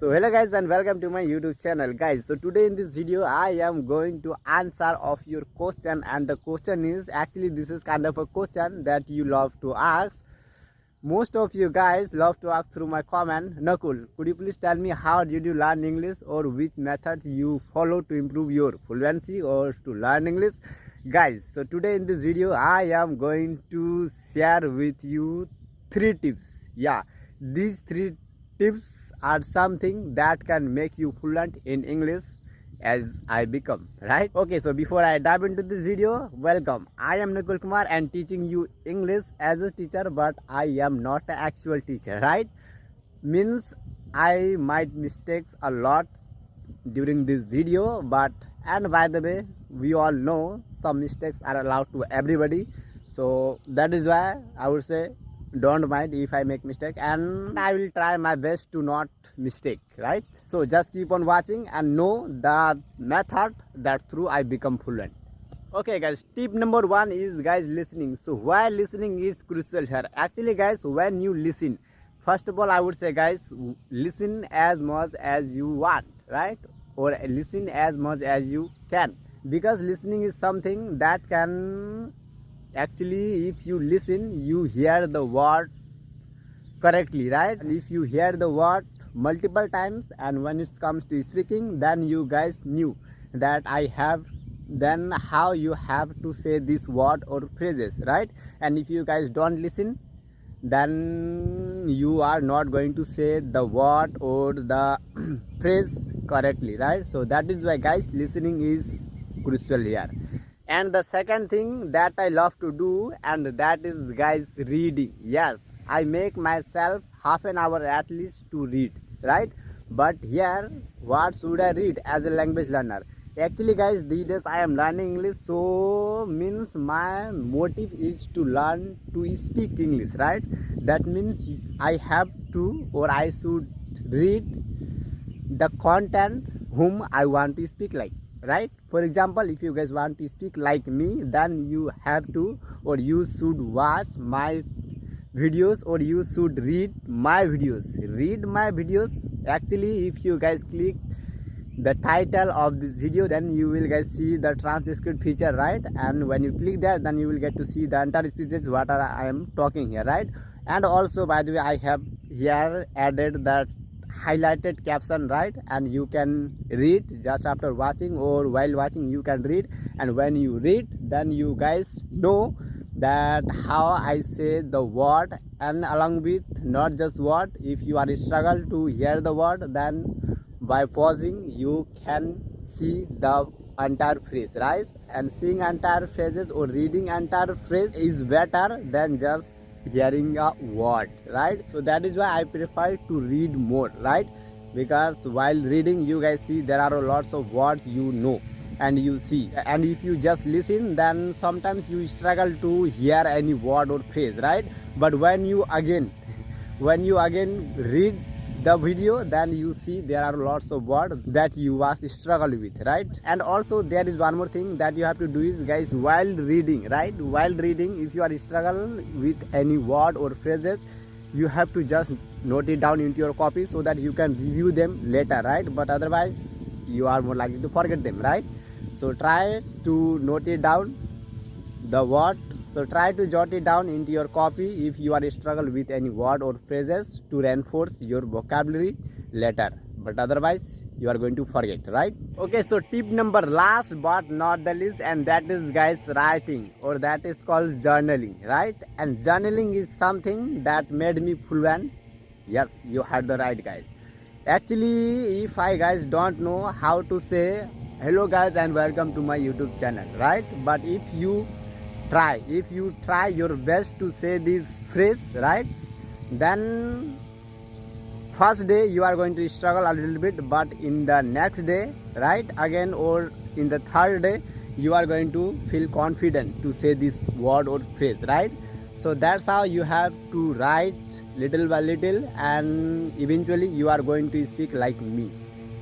So hello guys and welcome to my YouTube channel guys. So today in this video I am going to answer of your question, and the question is actually this is kind of a question that you love to ask. Most of you guys love to ask through my comment, Nakul, could you please tell me how did you learn English, or which methods you follow to improve your fluency or to learn English? Guys, so today in this video I am going to share with you 3 tips. Yeah, these 3 tips are something that can make you fluent in English as I become, right? Okay, so before I dive into this video, welcome. I am Nakul Kumar and teaching you English as a teacher, but I am not an actual teacher, right? Means I might mistakes a lot during this video, but and by the way, we all know some mistakes are allowed to everybody, so that is why I would say don't mind if I make mistake, and I will try my best to not mistake, right? So just keep on watching and know the method that through I become fluent. Okay guys, tip number 1 is guys listening. So why listening is crucial here. Actually guys, when you listen, first of all I would say guys, listen as much as you want, right? Or listen as much as you can, because listening is something that can actually, if you listen, you hear the word correctly, right? And if you hear the word multiple times, and when it comes to speaking, then you guys knew that I have then how you have to say this word or phrases, right? And if you guys don't listen, then you are not going to say the word or the phrase correctly, right? So that is why guys, listening is crucial here. And the second thing that I love to do, and that is guys reading. Yes, I make myself half an hour at least to read, right? But here what should I read as a language learner? Actually guys, these days I am learning English, so means my motive is to learn to speak English, right? That means I have to, or I should read the content whom I want to speak like, right? For example, if you guys want to speak like me, then you have to, or you should watch my videos, or you should read my videos. Read my videos. Actually, if you guys click the title of this video, then you will guys see the transcript feature, right? And when you click there, then you will get to see the entire speeches what I am talking here, right? And also by the way, I have here added that highlighted caption, right? And you can read just after watching, or while watching you can read, and when you read, then you guys know that how I say the word, and along with not just word, if you are struggle to hear the word, then by pausing you can see the entire phrase, right? And seeing entire phrases or reading entire phrase is better than just hearing a word, right? So that is why I prefer to read more, right? Because while reading you guys see there are lots of words you know and you see, and if you just listen, then sometimes you struggle to hear any word or phrase, right? But when you again read the video, then you see there are lots of words that you must struggle with, right? And also there is one more thing that you have to do is guys, while reading, right? While reading, if you are struggle with any word or phrases, you have to just note it down into your copy so that you can review them later, right? But otherwise you are more likely to forget them, right? So try to note it down, the word. So try to jot it down into your copy if you are struggle with any word or phrases, to reinforce your vocabulary later. But otherwise you are going to forget, right? Okay, so tip number last but not the least, and that is guys writing, or that is called journaling, right? And journaling is something that made me fluent. Yes, you heard the right guys. Actually, if I guys don't know how to say hello guys and welcome to my YouTube channel, right? But if you try your best to say this phrase, right, then first day you are going to struggle a little bit, but in the next day, right, again, or in the third day, you are going to feel confident to say this word or phrase, right? So that's how you have to write little by little, and eventually you are going to speak like me,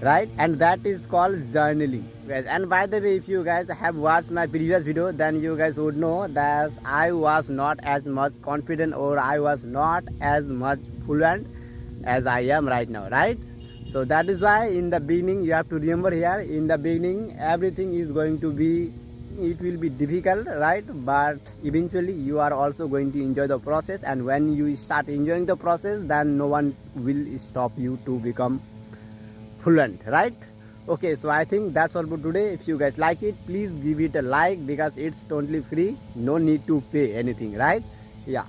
right? And that is called journaling, guys. And by the way, if you guys have watched my previous video, then you guys would know that I was not as much confident, or I was not as much fluent as I am right now, right? So that is why in the beginning you have to remember here, in the beginning everything is going to be, it will be difficult, right? But eventually you are also going to enjoy the process, and when you start enjoying the process, then no one will stop you to become fluent, right? Okay, so I think that's all for today. If you guys like it, please give it a like, because it's totally free, no need to pay anything, right? Yeah.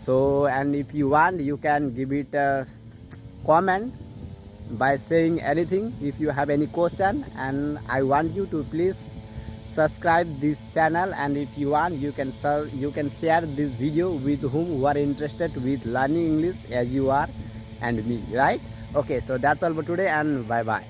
So, and if you want, you can give it a comment by saying anything if you have any question, and I want you to please subscribe this channel, and if you want, you can share this video with who are interested with learning English as you are and me, right? Okay, so that's all for today, and bye bye.